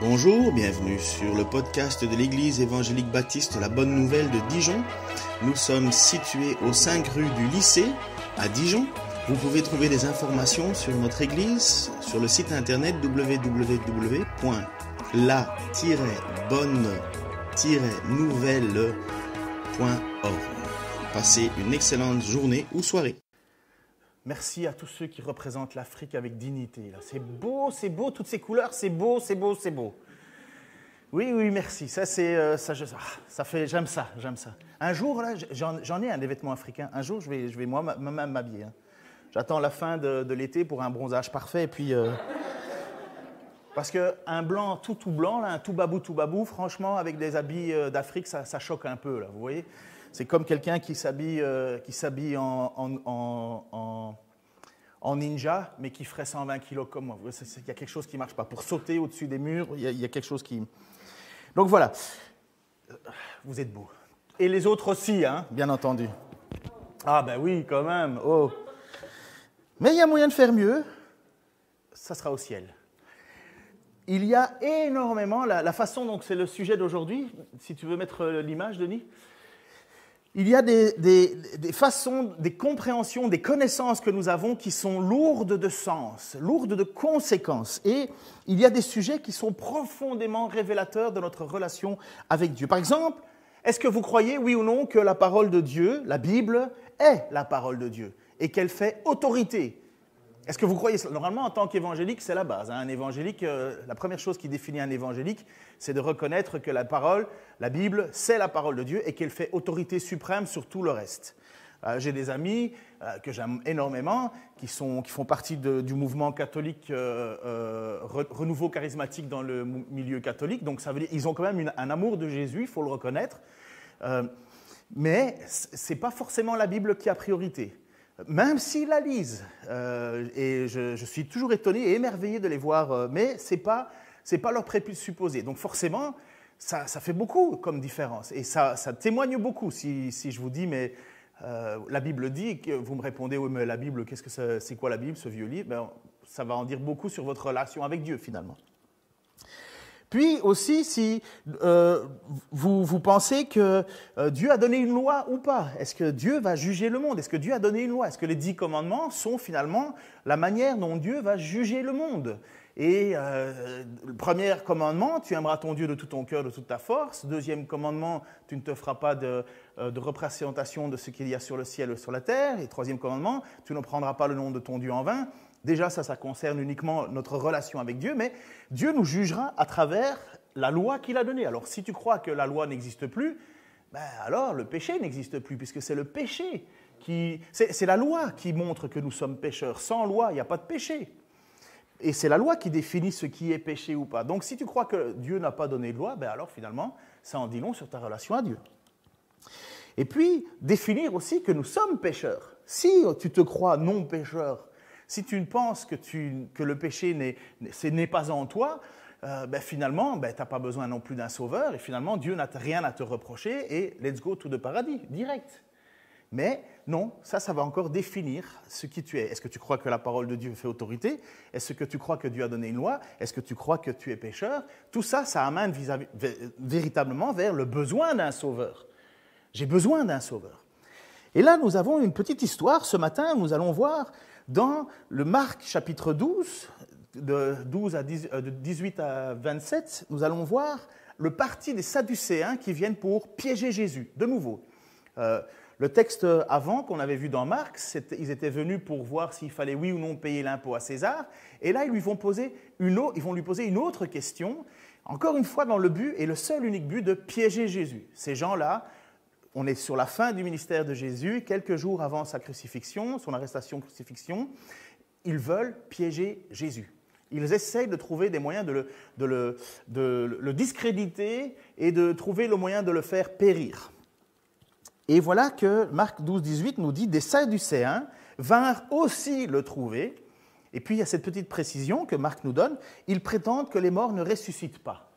Bonjour, bienvenue sur le podcast de l'Église évangélique baptiste La Bonne Nouvelle de Dijon. Nous sommes situés aux 5 rues du lycée à Dijon. Vous pouvez trouver des informations sur notre Église sur le site internet www.la-bonne-nouvelle.org. Passez une excellente journée ou soirée. Merci à tous ceux qui représentent l'Afrique avec dignité. C'est beau, toutes ces couleurs, c'est beau. Oui, merci. J'aime ça. Un jour, là, j'en ai des vêtements africains. Un jour, je vais moi-même m'habiller. J'attends la fin de l'été pour un bronzage parfait. Et puis, parce qu'un blanc tout blanc, là, un tout babou, franchement, avec des habits d'Afrique, ça choque un peu, là, vous voyez. C'est comme quelqu'un qui s'habille en ninja, mais qui ferait 120 kilos comme moi. Il y a quelque chose qui ne marche pas. Pour sauter au-dessus des murs, il y a quelque chose qui... Donc voilà, vous êtes beaux. Et les autres aussi, hein, bien entendu. Ah ben oui, quand même. Oh. Mais il y a moyen de faire mieux. Ça sera au ciel. Il y a énormément, la façon dont c'est le sujet d'aujourd'hui, si tu veux mettre l'image, Denis, il y a des façons, des compréhensions, des connaissances que nous avons qui sont lourdes de sens, lourdes de conséquences. Et il y a des sujets qui sont profondément révélateurs de notre relation avec Dieu. Par exemple, est-ce que vous croyez, oui ou non, que la parole de Dieu, la Bible, est la parole de Dieu et qu'elle fait autorité ? Est-ce que vous croyez ça ? Normalement, en tant qu'évangélique, c'est la base. Un évangélique, la première chose qui définit un évangélique, c'est de reconnaître que la parole, la Bible, c'est la parole de Dieu et qu'elle fait autorité suprême sur tout le reste. J'ai des amis que j'aime énormément, qui font partie du mouvement catholique renouveau charismatique dans le milieu catholique. Donc ça veut dire qu'ils ont quand même un amour de Jésus, il faut le reconnaître. Mais ce n'est pas forcément la Bible qui a priorité. Même s'ils la lisent, et je suis toujours étonné et émerveillé de les voir, mais ce n'est pas leur présupposé. Donc forcément, ça fait beaucoup comme différence, et ça témoigne beaucoup. Si je vous dis, mais la Bible dit, que vous me répondez, oui, mais la Bible, c'est quoi la Bible, ce vieux livre ? Ben, ça va en dire beaucoup sur votre relation avec Dieu, finalement. Puis aussi, si vous pensez que Dieu a donné une loi ou pas, est-ce que Dieu va juger le monde ? Est-ce que Dieu a donné une loi ? Est-ce que les 10 commandements sont finalement la manière dont Dieu va juger le monde ? Et le premier commandement, tu aimeras ton Dieu de tout ton cœur, de toute ta force. Deuxième commandement, tu ne te feras pas de représentation de ce qu'il y a sur le ciel ou sur la terre. Et troisième commandement, tu ne prendras pas le nom de ton Dieu en vain. Déjà, ça concerne uniquement notre relation avec Dieu, mais Dieu nous jugera à travers la loi qu'il a donnée. Alors, si tu crois que la loi n'existe plus, ben alors le péché n'existe plus, puisque c'est le péché c'est la loi qui montre que nous sommes pécheurs. Sans loi, il n'y a pas de péché. Et c'est la loi qui définit ce qui est péché ou pas. Donc, si tu crois que Dieu n'a pas donné de loi, ben alors finalement, ça en dit long sur ta relation à Dieu. Et puis, définir aussi que nous sommes pécheurs. Si tu te crois non pécheur, si tu penses que le péché n'est pas en toi, finalement, tu n'as pas besoin non plus d'un sauveur, et finalement, Dieu n'a rien à te reprocher, et let's go to the paradis, direct. Mais non, ça va encore définir ce qui tu es. Est-ce que tu crois que la parole de Dieu fait autorité ? Est-ce que tu crois que Dieu a donné une loi ? Est-ce que tu crois que tu es pécheur ? Tout ça, ça amène véritablement vers le besoin d'un sauveur. J'ai besoin d'un sauveur. Et là, nous avons une petite histoire. Ce matin, nous allons voir dans le Marc chapitre 12, de 18 à 27, nous allons voir le parti des Sadducéens qui viennent pour piéger Jésus, de nouveau. Le texte avant qu'on avait vu dans Marc, ils étaient venus pour voir s'il fallait oui ou non payer l'impôt à César, et là ils lui vont lui poser une autre question, encore une fois dans le but, et le seul unique but de piéger Jésus. Ces gens-là, on est sur la fin du ministère de Jésus, quelques jours avant sa crucifixion, son arrestation-crucifixion. Ils veulent piéger Jésus. Ils essayent de trouver des moyens de le discréditer et de trouver le moyen de le faire périr. Et voilà que Marc 12, 18 nous dit « Des Sadducéens vinrent aussi le trouver ». Et puis il y a cette petite précision que Marc nous donne. Ils prétendent que les morts ne ressuscitent pas.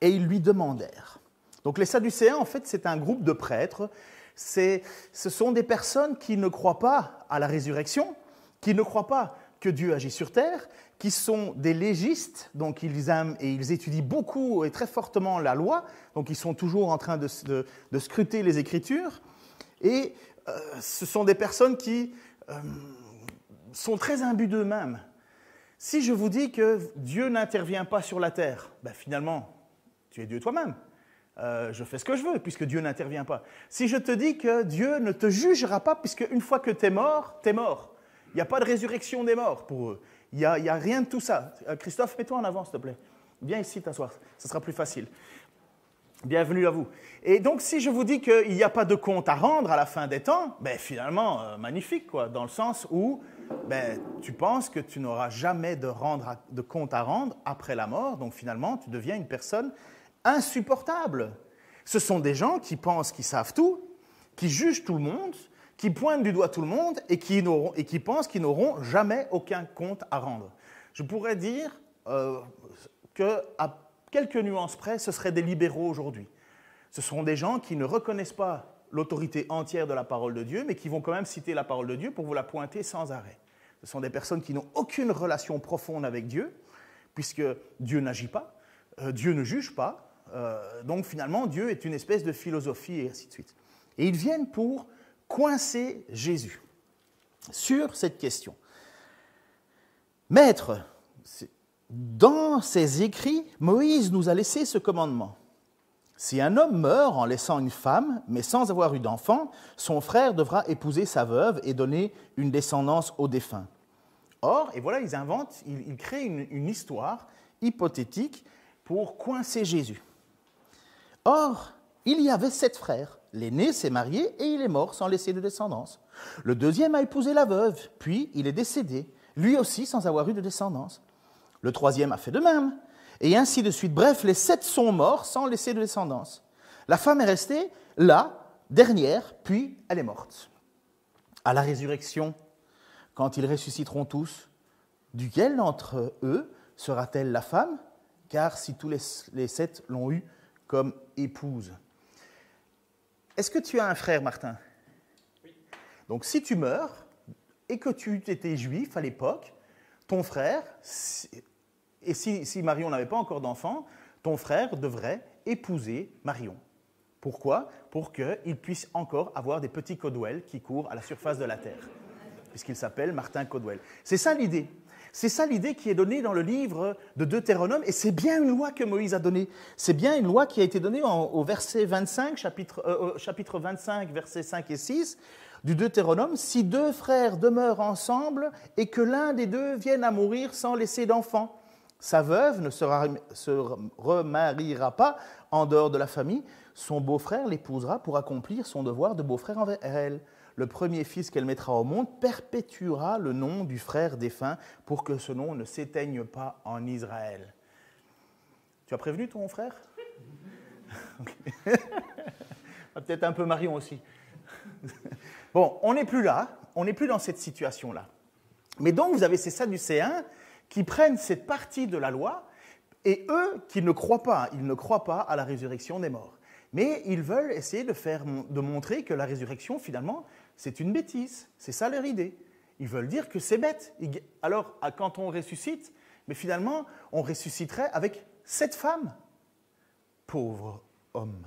Et ils lui demandèrent. Donc les Sadducéens, en fait, c'est un groupe de prêtres. Ce sont des personnes qui ne croient pas à la résurrection, qui ne croient pas que Dieu agit sur terre, qui sont des légistes, donc ils aiment et ils étudient beaucoup et très fortement la loi, donc ils sont toujours en train de scruter les Écritures, et ce sont des personnes qui sont très imbus d'eux-mêmes. Si je vous dis que Dieu n'intervient pas sur la terre, ben finalement, tu es Dieu toi-même. Je fais ce que je veux, puisque Dieu n'intervient pas. Si je te dis que Dieu ne te jugera pas, puisque une fois que tu es mort, tu es mort. Il n'y a pas de résurrection des morts pour eux. Il n'y a rien de tout ça. Christophe, mets-toi en avant, s'il te plaît. Viens ici t'asseoir, ce sera plus facile. Bienvenue à vous. Et donc, si je vous dis qu'il n'y a pas de compte à rendre à la fin des temps, ben finalement, magnifique, quoi, dans le sens où tu penses que tu n'auras jamais de compte à rendre après la mort, donc finalement, tu deviens une personne insupportable. Ce sont des gens qui pensent qu'ils savent tout, qui jugent tout le monde, qui pointent du doigt tout le monde et qui pensent qu'ils n'auront jamais aucun compte à rendre. Je pourrais dire qu'à quelques nuances près, ce seraient des libéraux aujourd'hui. Ce sont des gens qui ne reconnaissent pas l'autorité entière de la parole de Dieu, mais qui vont quand même citer la parole de Dieu pour vous la pointer sans arrêt. Ce sont des personnes qui n'ont aucune relation profonde avec Dieu, puisque Dieu n'agit pas, Dieu ne juge pas, donc finalement Dieu est une espèce de philosophie et ainsi de suite. Et ils viennent pour coincer Jésus sur cette question. Maître, dans ses écrits, Moïse nous a laissé ce commandement. Si un homme meurt en laissant une femme, mais sans avoir eu d'enfant, son frère devra épouser sa veuve et donner une descendance au défunt. Or, et voilà, ils créent une histoire hypothétique pour coincer Jésus. Or, il y avait 7 frères. L'aîné s'est marié et il est mort sans laisser de descendance. Le deuxième a épousé la veuve, puis il est décédé, lui aussi sans avoir eu de descendance. Le troisième a fait de même, et ainsi de suite. Bref, les 7 sont morts sans laisser de descendance. La femme est restée là, dernière, puis elle est morte. À la résurrection, quand ils ressusciteront tous, duquel d'entre eux sera-t-elle la femme? Car si tous les 7 l'ont eue comme épouse. Est-ce que tu as un frère, Martin? Oui. Donc si tu meurs et que tu étais juif à l'époque, ton frère, et si Marion n'avait pas encore d'enfant, ton frère devrait épouser Marion. Pourquoi? Pour qu'il puisse encore avoir des petits Codwell qui courent à la surface de la terre, puisqu'il s'appelle Martin Codwell. C'est ça l'idée. C'est ça l'idée qui est donnée dans le livre de Deutéronome, et c'est bien une loi que Moïse a donnée. C'est bien une loi qui a été donnée au verset 25, chapitre 25, versets 5 et 6 du Deutéronome. Si 2 frères demeurent ensemble et que l'un des 2 vienne à mourir sans laisser d'enfant, sa veuve ne se remariera pas en dehors de la famille, son beau-frère l'épousera pour accomplir son devoir de beau-frère envers elle. Le premier fils qu'elle mettra au monde perpétuera le nom du frère défunt pour que ce nom ne s'éteigne pas en Israël. Tu as prévenu ton frère? Peut-être un peu Marion aussi. Bon, on n'est plus là, on n'est plus dans cette situation-là. Mais donc, vous avez ces Sadducéens qui prennent cette partie de la loi et eux qui ne croient pas, ils ne croient pas à la résurrection des morts. Mais ils veulent essayer de montrer que la résurrection, finalement, c'est une bêtise. C'est ça leur idée. Ils veulent dire que c'est bête. Alors, quand on ressuscite, mais finalement, on ressusciterait avec 7 femmes. Pauvre homme.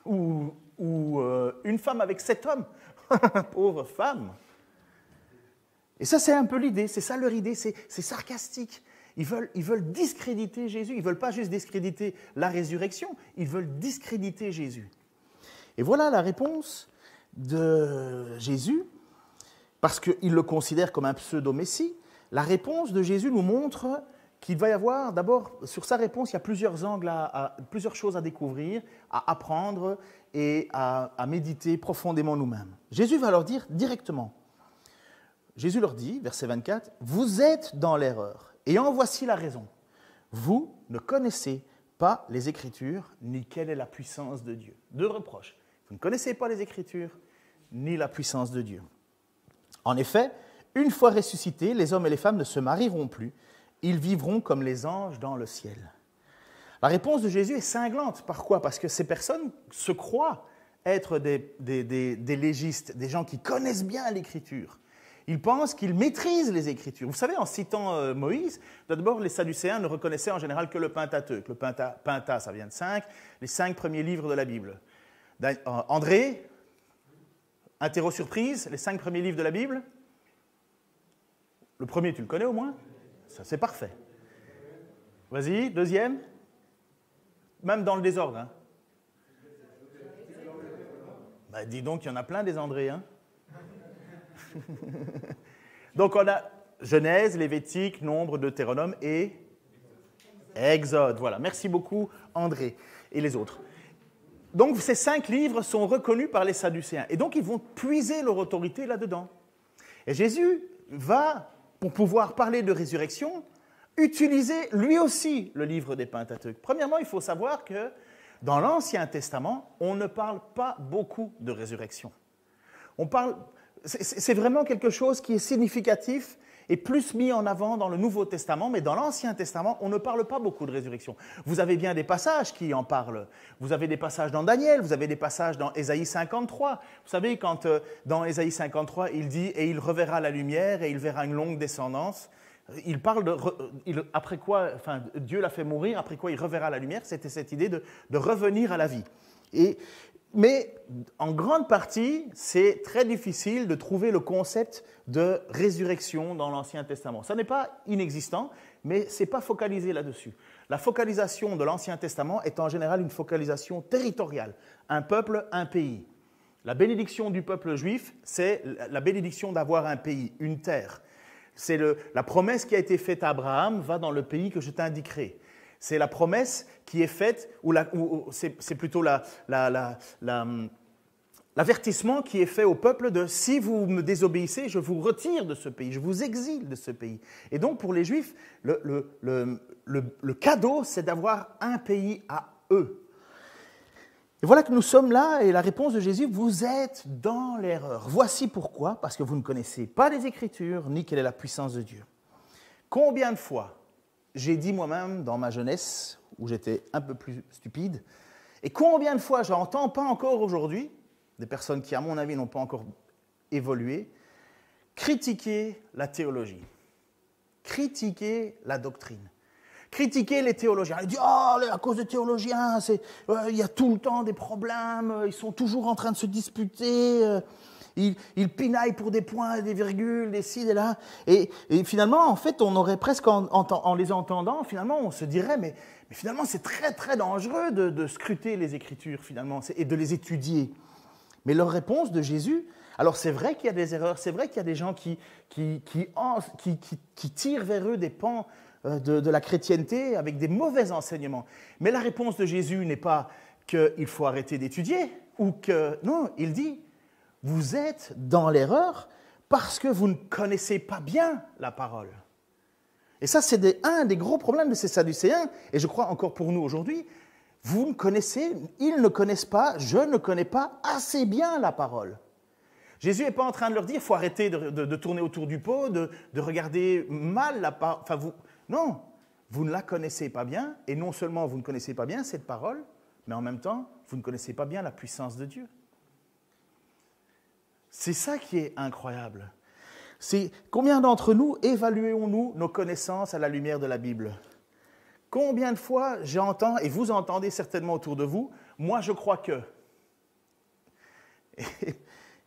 Ou une femme avec 7 hommes. Pauvre femme. Et ça, c'est un peu l'idée. C'est ça leur idée. C'est sarcastique. Ils veulent discréditer Jésus. Ils ne veulent pas juste discréditer la résurrection, ils veulent discréditer Jésus. Et voilà la réponse de Jésus, parce qu'ils le considèrent comme un pseudo-messie. La réponse de Jésus nous montre qu'il va y avoir, d'abord, sur sa réponse, il y a plusieurs angles, plusieurs choses à découvrir, à apprendre et à méditer profondément nous-mêmes. Jésus va leur dire directement, Jésus leur dit, verset 24, « Vous êtes dans l'erreur. Et en voici la raison. Vous ne connaissez pas les Écritures, ni quelle est la puissance de Dieu. » 2 reproches. Vous ne connaissez pas les Écritures, ni la puissance de Dieu. En effet, une fois ressuscités, les hommes et les femmes ne se marieront plus. Ils vivront comme les anges dans le ciel. La réponse de Jésus est cinglante. Pourquoi? Parce que ces personnes se croient être des légistes, des gens qui connaissent bien l'Écriture. Ils pensent qu'ils maîtrisent les Écritures. Vous savez, en citant Moïse, d'abord, les Sadducéens ne reconnaissaient en général que le Pentateuque. Le Penta, ça vient de 5, les 5 premiers livres de la Bible. André, interro surprise, les 5 premiers livres de la Bible. Le premier, tu le connais au moins? Ça, c'est parfait. Vas-y, deuxième. Même dans le désordre. Hein. Bah, dis donc, il y en a plein des André. Hein. Donc, on a Genèse, Lévitique, Nombre, Deutéronome et Exode. Voilà, merci beaucoup, André et les autres. Donc, ces 5 livres sont reconnus par les Sadducéens. Et donc, ils vont puiser leur autorité là-dedans. Et Jésus va, pour pouvoir parler de résurrection, utiliser lui aussi le livre des Pentateuques. Premièrement, il faut savoir que dans l'Ancien Testament, on ne parle pas beaucoup de résurrection. C'est vraiment quelque chose qui est significatif et plus mis en avant dans le Nouveau Testament, mais dans l'Ancien Testament, on ne parle pas beaucoup de résurrection. Vous avez bien des passages qui en parlent. Vous avez des passages dans Daniel, vous avez des passages dans Ésaïe 53. Vous savez, quand dans Ésaïe 53, il dit « Et il reverra la lumière et il verra une longue descendance », il parle après quoi, enfin, Dieu l'a fait mourir, après quoi il reverra la lumière, c'était cette idée de revenir à la vie. Mais en grande partie, c'est très difficile de trouver le concept de résurrection dans l'Ancien Testament. Ça n'est pas inexistant, mais ce n'est pas focalisé là-dessus. La focalisation de l'Ancien Testament est en général une focalisation territoriale. Un peuple, un pays. La bénédiction du peuple juif, c'est la bénédiction d'avoir un pays, une terre. C'est la promesse qui a été faite à Abraham, va dans le pays que je t'indiquerai. C'est la promesse qui est faite, c'est plutôt l'avertissement qui est fait au peuple de « si vous me désobéissez, je vous retire de ce pays, je vous exile de ce pays ». Et donc pour les Juifs, le cadeau, c'est d'avoir un pays à eux. Et voilà que nous sommes là, et la réponse de Jésus, vous êtes dans l'erreur. Voici pourquoi, parce que vous ne connaissez pas les Écritures, ni quelle est la puissance de Dieu. Combien de fois j'ai dit moi-même dans ma jeunesse, où j'étais un peu plus stupide, et combien de fois j'entends, pas encore aujourd'hui, des personnes qui, à mon avis, n'ont pas encore évolué, critiquer la théologie, critiquer la doctrine. Critiquer les théologiens. Ils disent « Oh, à cause des théologiens, il y a tout le temps des problèmes, ils sont toujours en train de se disputer, ils pinaillent pour des points, des virgules, des ci, des là. » Et finalement, en fait, on aurait presque, en les entendant, finalement, on se dirait « Mais finalement, c'est très, très dangereux de scruter les Écritures, finalement, et de les étudier. » Mais leur réponse de Jésus, alors c'est vrai qu'il y a des erreurs, c'est vrai qu'il y a des gens qui tirent vers eux des pans de la chrétienté avec des mauvais enseignements. Mais la réponse de Jésus n'est pas qu'il faut arrêter d'étudier, ou que... Non, il dit, vous êtes dans l'erreur parce que vous ne connaissez pas bien la parole. Et ça, c'est un des gros problèmes de ces Sadducéens, et je crois encore pour nous aujourd'hui, ils ne connaissent pas, je ne connais pas assez bien la parole. Jésus n'est pas en train de leur dire, il faut arrêter de tourner autour du pot, de regarder mal la parole. Enfin, non, vous ne la connaissez pas bien, et non seulement vous ne connaissez pas bien cette parole, mais en même temps, vous ne connaissez pas bien la puissance de Dieu. C'est ça qui est incroyable. C'est combien d'entre nous évaluons-nous nos connaissances à la lumière de la Bible? Combien de fois j'entends, et vous entendez certainement autour de vous, moi je crois que...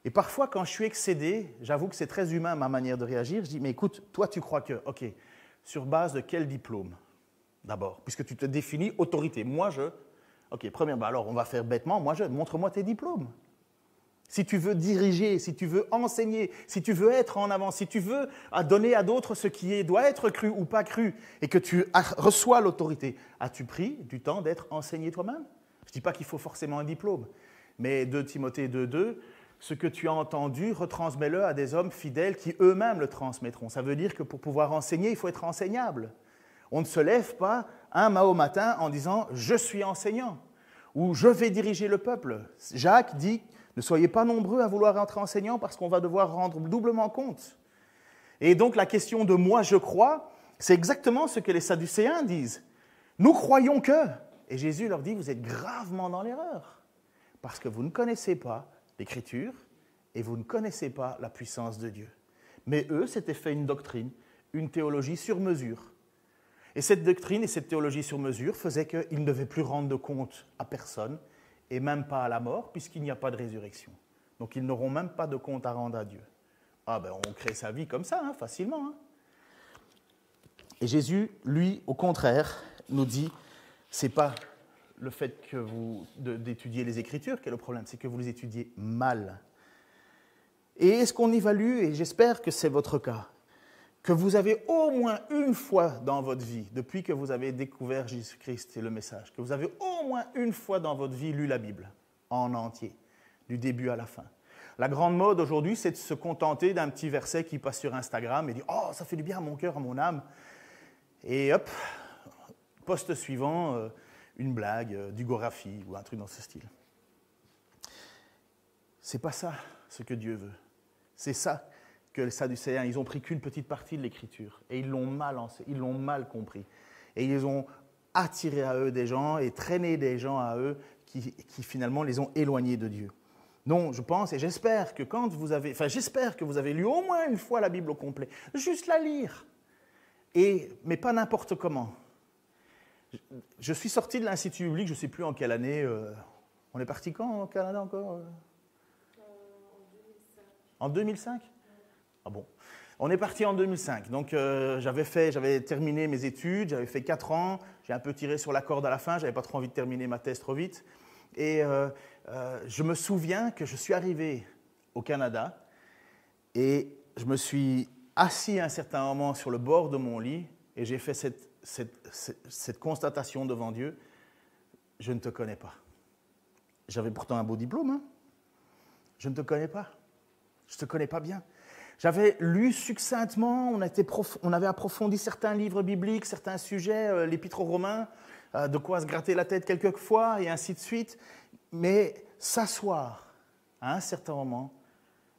Et parfois, quand je suis excédé, j'avoue que c'est très humain ma manière de réagir, je dis, mais écoute, toi tu crois que, ok, sur base de quel diplôme, d'abord, puisque tu te définis autorité. Moi je, ok, premièrement, alors on va faire bêtement, montre-moi tes diplômes. Si tu veux diriger, si tu veux enseigner, si tu veux être en avant, si tu veux donner à d'autres ce qui doit être cru ou pas cru, et que tu reçois l'autorité, as-tu pris du temps d'être enseigné toi-même? Je ne dis pas qu'il faut forcément un diplôme, mais 2 Timothée 2,2, ce que tu as entendu, retransmets-le à des hommes fidèles qui eux-mêmes le transmettront. Ça veut dire que pour pouvoir enseigner, il faut être enseignable. On ne se lève pas un mât matin en disant « je suis enseignant » ou « je vais diriger le peuple ». Jacques dit « ne soyez pas nombreux à vouloir être enseignants parce qu'on va devoir rendre doublement compte ». Et donc la question de « moi je crois », c'est exactement ce que les Sadducéens disent. « Nous croyons que ». Et Jésus leur dit « vous êtes gravement dans l'erreur parce que vous ne connaissez pas l'Écriture, et vous ne connaissez pas la puissance de Dieu. Mais eux s'étaient fait une doctrine, une théologie sur mesure. Et cette doctrine et cette théologie sur mesure faisaient qu'ils ne devaient plus rendre de compte à personne, et même pas à la mort, puisqu'il n'y a pas de résurrection. Donc ils n'auront même pas de compte à rendre à Dieu. Ah ben on crée sa vie comme ça, facilement. Et Jésus, lui, au contraire, nous dit, c'est pas le fait d'étudier les Écritures qui est le problème, c'est que vous les étudiez mal. Et est-ce qu'on évalue, et j'espère que c'est votre cas, que vous avez au moins une fois dans votre vie, depuis que vous avez découvert Jésus-Christ et le message, que vous avez au moins une fois dans votre vie lu la Bible en entier, du début à la fin. La grande mode aujourd'hui, c'est de se contenter d'un petit verset qui passe sur Instagram et dire « Oh, ça fait du bien à mon cœur, à mon âme ». Et hop, post suivant, une blague, du Gorafi ou un truc dans ce style. C'est pas ça ce que Dieu veut. C'est ça que les Sadducéens, ils ont pris qu'une petite partie de l'Écriture et ils l'ont mal compris. Et ils ont attiré à eux des gens et traîné des gens à eux qui finalement les ont éloignés de Dieu. Non, je pense et j'espère que j'espère que vous avez lu au moins une fois la Bible au complet, juste la lire, mais pas n'importe comment. Je suis sorti de l'Institut biblique, je ne sais plus en quelle année. On est parti quand au Canada encore En 2005 Ah bon. On est parti en 2005. Donc j'avais terminé mes études, j'avais fait 4 ans, j'ai un peu tiré sur la corde à la fin, je n'avais pas trop envie de terminer ma thèse trop vite. Et je me souviens que je suis arrivé au Canada et je me suis assis à un certain moment sur le bord de mon lit et j'ai fait cette constatation devant Dieu, je ne te connais pas. J'avais pourtant un beau diplôme, Je ne te connais pas. Je ne te connais pas bien. J'avais lu succinctement, on avait approfondi certains livres bibliques, certains sujets, l'Épître aux Romains, de quoi se gratter la tête quelques fois et ainsi de suite. Mais s'asseoir à un certain moment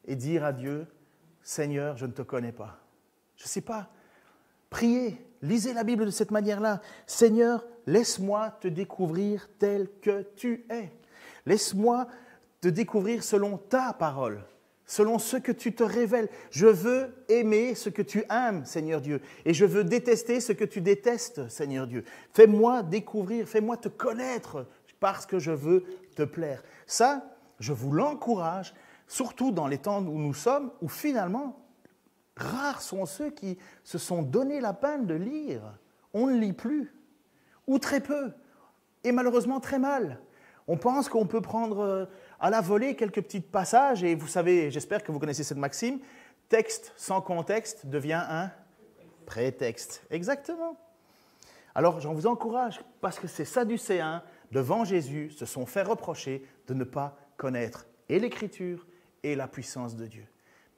et dire à Dieu, Seigneur, je ne te connais pas. Je ne sais pas. Priez, lisez la Bible de cette manière-là. Seigneur, laisse-moi te découvrir tel que tu es. Laisse-moi te découvrir selon ta parole, selon ce que tu te révèles. Je veux aimer ce que tu aimes, Seigneur Dieu, et je veux détester ce que tu détestes, Seigneur Dieu. Fais-moi découvrir, fais-moi te connaître, parce que je veux te plaire. Ça, je vous l'encourage, surtout dans les temps où nous sommes, où finalement, rares sont ceux qui se sont donné la peine de lire. On ne lit plus, ou très peu, et malheureusement très mal. On pense qu'on peut prendre à la volée quelques petits passages, et vous savez, j'espère que vous connaissez cette maxime, texte sans contexte devient un prétexte. Exactement. Alors, j'en vous encourage, parce que ces Sadducéens, devant Jésus, se sont fait reprocher de ne pas connaître et l'Écriture et la puissance de Dieu.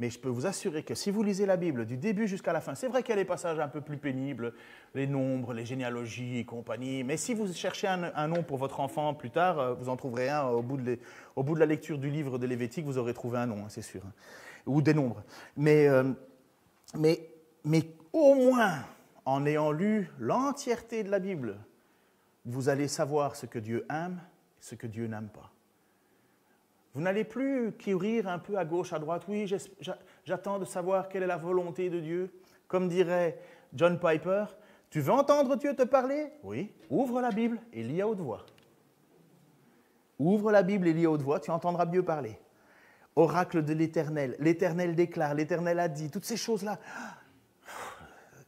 Mais je peux vous assurer que si vous lisez la Bible du début jusqu'à la fin, c'est vrai qu'il y a des passages un peu plus pénibles, les nombres, les généalogies et compagnie, mais si vous cherchez un nom pour votre enfant plus tard, vous en trouverez un au bout de la lecture du livre de Lévitique, vous aurez trouvé un nom, c'est sûr, ou des nombres. Mais au moins, en ayant lu l'entièreté de la Bible, vous allez savoir ce que Dieu aime, ce que Dieu n'aime pas. Vous n'allez plus courir un peu à gauche, à droite. Oui, j'attends de savoir quelle est la volonté de Dieu. Comme dirait John Piper, tu veux entendre Dieu te parler? Oui, ouvre la Bible et lis à haute voix. Ouvre la Bible et lis à haute voix, tu entendras Dieu parler. Oracle de l'Éternel, l'Éternel déclare, l'Éternel a dit, toutes ces choses-là.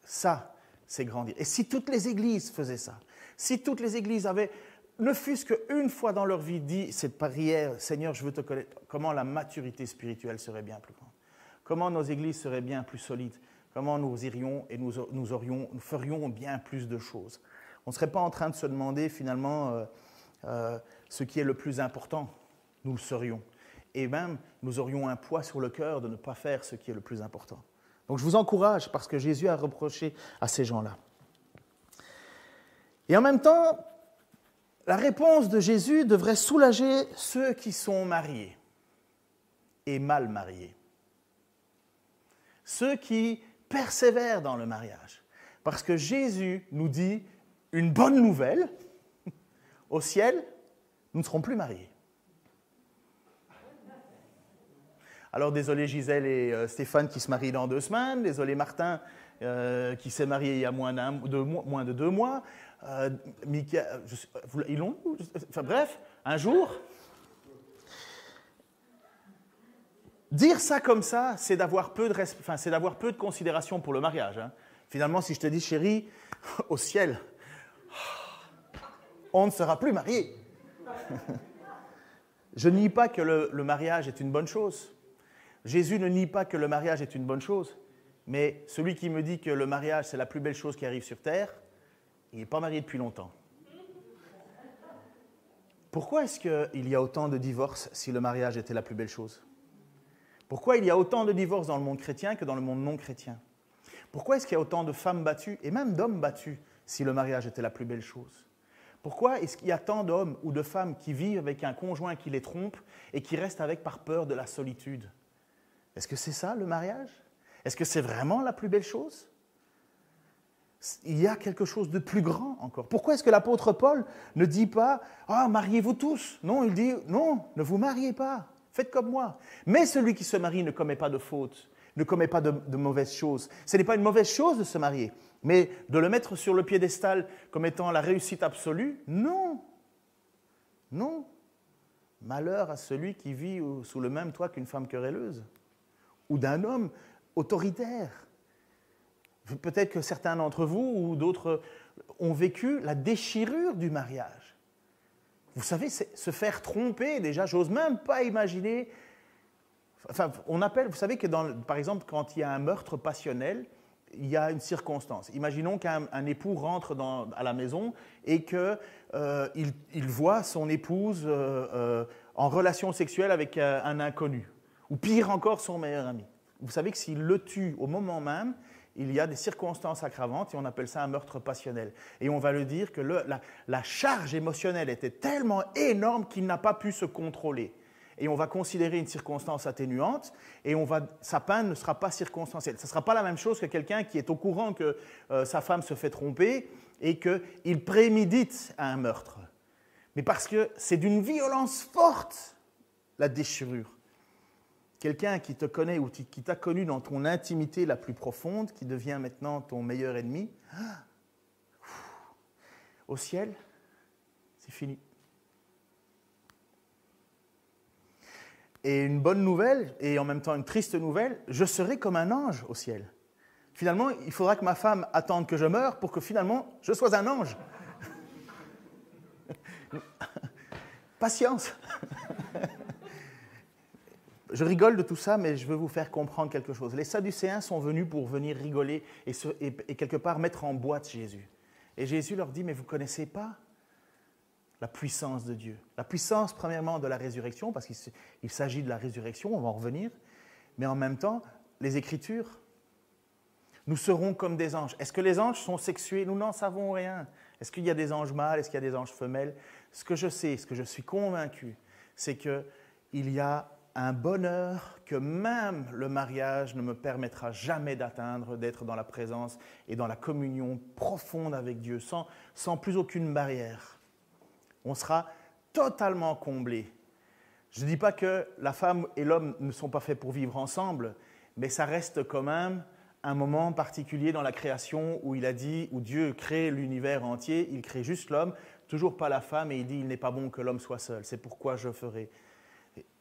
Ça, c'est grandir. Et si toutes les églises faisaient ça, si toutes les églises avaient, ne fût-ce qu'une fois dans leur vie, dit cette prière, Seigneur, je veux te connaître, comment la maturité spirituelle serait bien plus grande. Comment nos églises seraient bien plus solides. Comment nous irions et nous ferions bien plus de choses. On ne serait pas en train de se demander finalement ce qui est le plus important. Nous le serions. Et même, nous aurions un poids sur le cœur de ne pas faire ce qui est le plus important. Donc je vous encourage parce que Jésus a reproché à ces gens-là. Et en même temps, la réponse de Jésus devrait soulager ceux qui sont mariés et mal mariés. Ceux qui persévèrent dans le mariage. Parce que Jésus nous dit une bonne nouvelle, au ciel, nous ne serons plus mariés. Alors désolé Gisèle et Stéphane qui se marient dans 2 semaines, désolé Martin qui s'est marié il y a moins de 2 mois, Mika, ils l'ont, enfin bref, un jour. Dire ça comme ça, c'est d'avoir peu de considération pour le mariage. Hein. Finalement, si je te dis chérie, au ciel, on ne sera plus mariés. Je nie pas que le mariage est une bonne chose. Jésus ne nie pas que le mariage est une bonne chose. Mais celui qui me dit que le mariage, c'est la plus belle chose qui arrive sur Terre, il n'est pas marié depuis longtemps. Pourquoi est-ce qu'il y a autant de divorces si le mariage était la plus belle chose? Pourquoi il y a autant de divorces dans le monde chrétien que dans le monde non chrétien? Pourquoi est-ce qu'il y a autant de femmes battues et même d'hommes battus si le mariage était la plus belle chose? Pourquoi est-ce qu'il y a tant d'hommes ou de femmes qui vivent avec un conjoint qui les trompe et qui restent avec par peur de la solitude? Est-ce que c'est ça le mariage? Est-ce que c'est vraiment la plus belle chose? Il y a quelque chose de plus grand encore. Pourquoi est-ce que l'apôtre Paul ne dit pas « Ah, mariez-vous tous » Non, il dit « Non, ne vous mariez pas, faites comme moi. » Mais celui qui se marie ne commet pas de faute, ne commet pas de mauvaises choses. Ce n'est pas une mauvaise chose de se marier, mais de le mettre sur le piédestal comme étant la réussite absolue, non. Non. Malheur à celui qui vit sous le même toit qu'une femme querelleuse ou d'un homme autoritaire. Peut-être que certains d'entre vous ou d'autres ont vécu la déchirure du mariage. Vous savez, se faire tromper, déjà, j'ose même pas imaginer. Enfin, on appelle, vous savez que, par exemple, quand il y a un meurtre passionnel, il y a une circonstance. Imaginons qu'un époux rentre à la maison et qu'il voit son épouse en relation sexuelle avec un inconnu, ou pire encore, son meilleur ami. Vous savez que s'il le tue au moment même, il y a des circonstances aggravantes et on appelle ça un meurtre passionnel. Et on va le dire que la charge émotionnelle était tellement énorme qu'il n'a pas pu se contrôler. Et on va considérer une circonstance atténuante et sa peine ne sera pas circonstancielle. Ce ne sera pas la même chose que quelqu'un qui est au courant que sa femme se fait tromper et qu'il prémédite un meurtre. Mais parce que c'est d'une violence forte, la déchirure. Quelqu'un qui te connaît ou qui t'a connu dans ton intimité la plus profonde, qui devient maintenant ton meilleur ennemi, au ciel, c'est fini. Et une bonne nouvelle, et en même temps une triste nouvelle, je serai comme un ange au ciel. Finalement, il faudra que ma femme attende que je meure pour que finalement je sois un ange. Patience. Je rigole de tout ça, mais je veux vous faire comprendre quelque chose. Les Sadducéens sont venus pour venir rigoler et quelque part mettre en boîte Jésus. Et Jésus leur dit, mais vous ne connaissez pas la puissance de Dieu. La puissance, premièrement, de la résurrection, parce qu'il s'agit de la résurrection, on va en revenir, mais en même temps, les Écritures, nous serons comme des anges. Est-ce que les anges sont sexués? Nous n'en savons rien. Est-ce qu'il y a des anges mâles? Est-ce qu'il y a des anges femelles? Ce que je sais, ce que je suis convaincu, c'est qu'il y a un bonheur que même le mariage ne me permettra jamais d'atteindre, d'être dans la présence et dans la communion profonde avec Dieu, sans plus aucune barrière. On sera totalement comblés. Je ne dis pas que la femme et l'homme ne sont pas faits pour vivre ensemble, mais ça reste quand même un moment particulier dans la création où où Dieu crée l'univers entier, il crée juste l'homme, toujours pas la femme, et il dit « il n'est pas bon que l'homme soit seul, c'est pourquoi je ferai »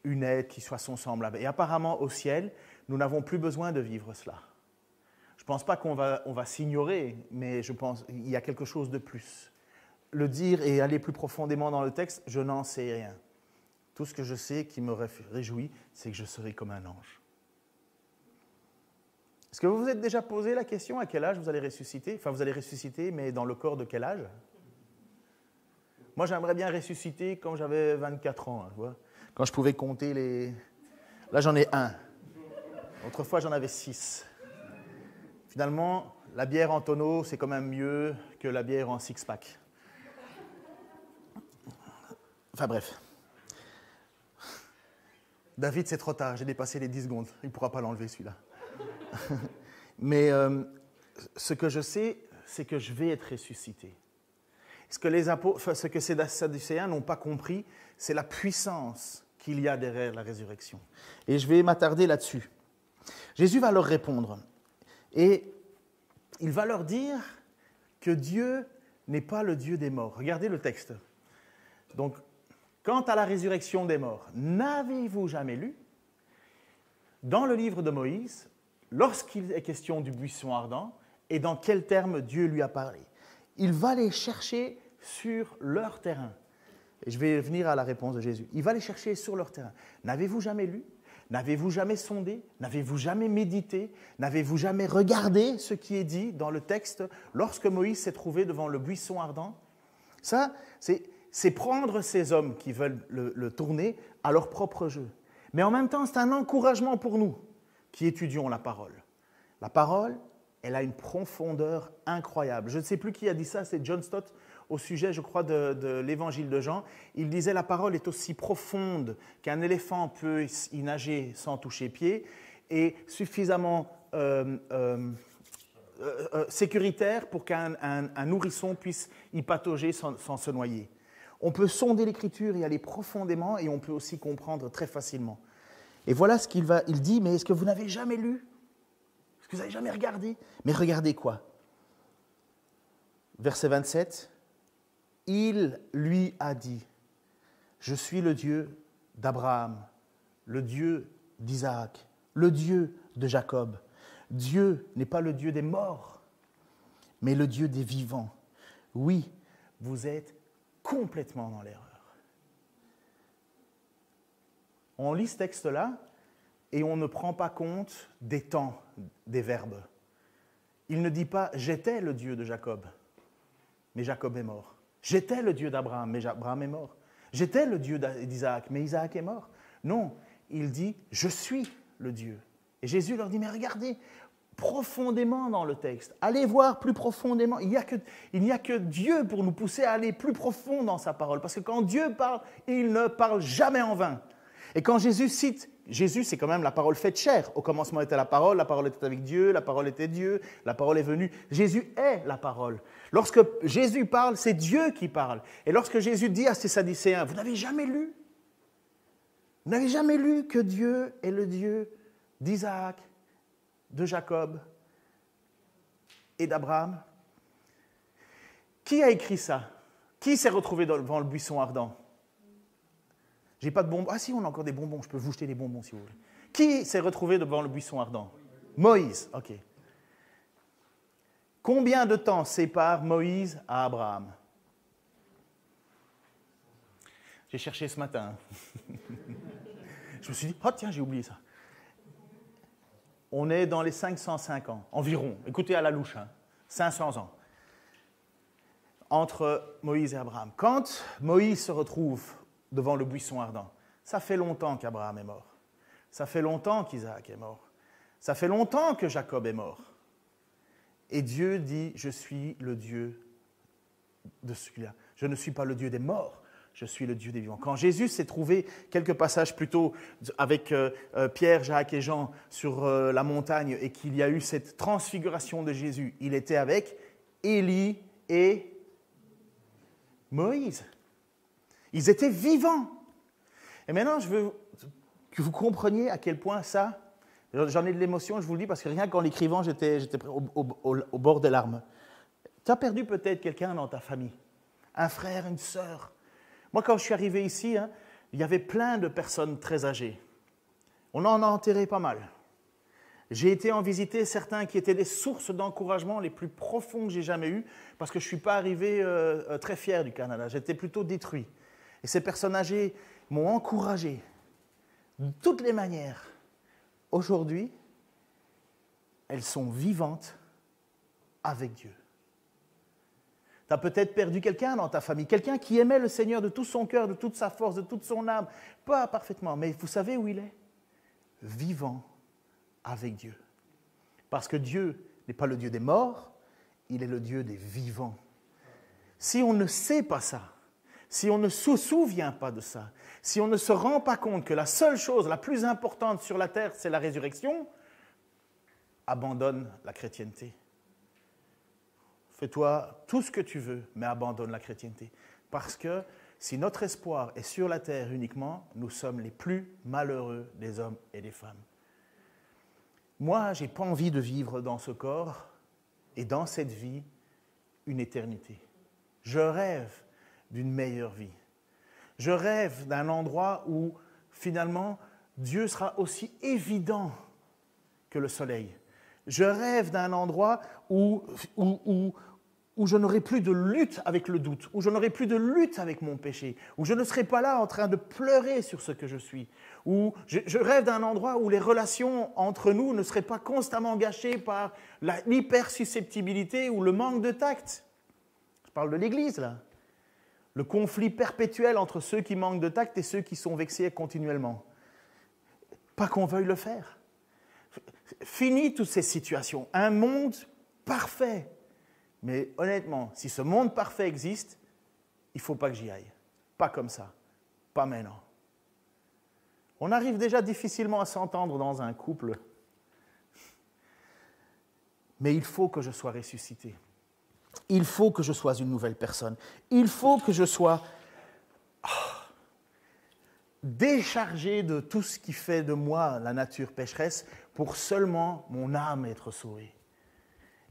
une aide qui soit son semblable. Et apparemment, au ciel, nous n'avons plus besoin de vivre cela. Je ne pense pas qu'on va s'ignorer, mais je pense qu'il y a quelque chose de plus. Le dire et aller plus profondément dans le texte, je n'en sais rien. Tout ce que je sais qui me réjouit, c'est que je serai comme un ange. Est-ce que vous vous êtes déjà posé la question à quel âge vous allez ressusciter? Enfin, vous allez ressusciter, mais dans le corps de quel âge? Moi, j'aimerais bien ressusciter quand j'avais 24 ans, tu vois. Quand je pouvais compter les... Là, j'en ai 1. Autrefois, j'en avais 6. Finalement, la bière en tonneau, c'est quand même mieux que la bière en six-pack. Enfin bref. David, c'est trop tard. J'ai dépassé les 10 secondes. Il ne pourra pas l'enlever, celui-là. Mais ce que je sais, c'est que je vais être ressuscité. Ce que ces Sadducéens n'ont pas compris, c'est la puissance qu'il y a derrière la résurrection. Et je vais m'attarder là-dessus. Jésus va leur répondre et il va leur dire que Dieu n'est pas le Dieu des morts. Regardez le texte. Donc, quant à la résurrection des morts, n'avez-vous jamais lu dans le livre de Moïse, lorsqu'il est question du buisson ardent, et dans quels termes Dieu lui a parlé? Il va les chercher sur leur terrain. Et je vais venir à la réponse de Jésus. Il va les chercher sur leur terrain. N'avez-vous jamais lu? N'avez-vous jamais sondé? N'avez-vous jamais médité? N'avez-vous jamais regardé ce qui est dit dans le texte lorsque Moïse s'est trouvé devant le buisson ardent? Ça, c'est prendre ces hommes qui veulent le tourner à leur propre jeu. Mais en même temps, c'est un encouragement pour nous qui étudions la parole. La parole, elle a une profondeur incroyable. Je ne sais plus qui a dit ça, c'est John Stott, au sujet, je crois, de l'évangile de Jean. Il disait « La parole est aussi profonde qu'un éléphant peut y nager sans toucher pied et suffisamment sécuritaire pour qu'un nourrisson puisse y patauger sans se noyer. » On peut sonder l'Écriture, y aller profondément et on peut aussi comprendre très facilement. Et voilà ce il dit, mais est-ce que vous n'avez jamais lu? Est-ce que vous n'avez jamais regardé? Mais regardez quoi? Verset 27, il lui a dit, je suis le Dieu d'Abraham, le Dieu d'Isaac, le Dieu de Jacob. Dieu n'est pas le Dieu des morts, mais le Dieu des vivants. Oui, vous êtes complètement dans l'erreur. On lit ce texte-là et on ne prend pas compte des temps, des verbes. Il ne dit pas « j'étais le Dieu de Jacob, mais Jacob est mort ». J'étais le Dieu d'Abraham, mais Abraham est mort. J'étais le Dieu d'Isaac, mais Isaac est mort. Non, il dit « je suis le Dieu ». Et Jésus leur dit « mais regardez, profondément dans le texte, allez voir plus profondément. Il n'y a que Dieu pour nous pousser à aller plus profond dans sa parole. Parce que quand Dieu parle, il ne parle jamais en vain. Et quand Jésus cite, Jésus, c'est quand même la parole faite chair. Au commencement était la parole était avec Dieu, la parole était Dieu, la parole est venue. Jésus est la parole. Lorsque Jésus parle, c'est Dieu qui parle. Et lorsque Jésus dit à ses Sadducéens, vous n'avez jamais lu? Vous n'avez jamais lu que Dieu est le Dieu d'Isaac, de Jacob et d'Abraham? Qui a écrit ça? Qui s'est retrouvé devant le buisson ardent? J'ai pas de bonbons. Ah si, on a encore des bonbons. Je peux vous jeter des bonbons si vous voulez. Qui s'est retrouvé devant le buisson ardent? Moïse. Ok. Combien de temps sépare Moïse à Abraham? J'ai cherché ce matin. Je me suis dit, oh tiens, j'ai oublié ça. On est dans les 505 ans, environ. Écoutez à la louche, 500 ans. Entre Moïse et Abraham. Quand Moïse se retrouve devant le buisson ardent, ça fait longtemps qu'Abraham est mort. Ça fait longtemps qu'Isaac est mort. Ça fait longtemps que Jacob est mort. Et Dieu dit, je suis le Dieu de celui-là. Je ne suis pas le Dieu des morts, je suis le Dieu des vivants. Quand Jésus s'est trouvé, quelques passages plus tôt, avec Pierre, Jacques et Jean sur la montagne, et qu'il y a eu cette transfiguration de Jésus, il était avec Élie et Moïse. Ils étaient vivants. Et maintenant, je veux que vous compreniez à quel point ça, j'en ai de l'émotion, je vous le dis, parce que rien qu'en l'écrivant, j'étais au bord des larmes. Tu as perdu peut-être quelqu'un dans ta famille, un frère, une sœur. Moi, quand je suis arrivé ici, il y avait plein de personnes très âgées. On en a enterré pas mal. J'ai été en visiter certains qui étaient des sources d'encouragement les plus profonds que j'ai jamais eues, parce que je ne suis pas arrivé très fier du Canada, j'étais plutôt détruit. Et ces personnes âgées m'ont encouragé de toutes les manières. Aujourd'hui, elles sont vivantes avec Dieu. Tu as peut-être perdu quelqu'un dans ta famille, quelqu'un qui aimait le Seigneur de tout son cœur, de toute sa force, de toute son âme. Pas parfaitement, mais vous savez où il est? Vivant avec Dieu. Parce que Dieu n'est pas le Dieu des morts, il est le Dieu des vivants. Si on ne sait pas ça, si on ne se souvient pas de ça, si on ne se rend pas compte que la seule chose la plus importante sur la terre, c'est la résurrection, abandonne la chrétienté. Fais-toi tout ce que tu veux, mais abandonne la chrétienté. Parce que si notre espoir est sur la terre uniquement, nous sommes les plus malheureux des hommes et des femmes. Moi, je n'ai pas envie de vivre dans ce corps et dans cette vie une éternité. Je rêve d'une meilleure vie. Je rêve d'un endroit où, finalement, Dieu sera aussi évident que le soleil. Je rêve d'un endroit où je n'aurai plus de lutte avec le doute, où je n'aurai plus de lutte avec mon péché, où je ne serai pas là en train de pleurer sur ce que je suis, où je rêve d'un endroit où les relations entre nous ne seraient pas constamment gâchées par l'hypersusceptibilité ou le manque de tact. Je parle de l'Église, là. Le conflit perpétuel entre ceux qui manquent de tact et ceux qui sont vexés continuellement. Pas qu'on veuille le faire. Fini toutes ces situations. Un monde parfait. Mais honnêtement, si ce monde parfait existe, il ne faut pas que j'y aille. Pas comme ça. Pas maintenant. On arrive déjà difficilement à s'entendre dans un couple. Mais il faut que je sois ressuscité. Il faut que je sois une nouvelle personne. Il faut que je sois déchargé de tout ce qui fait de moi la nature pécheresse pour seulement mon âme être sauvée.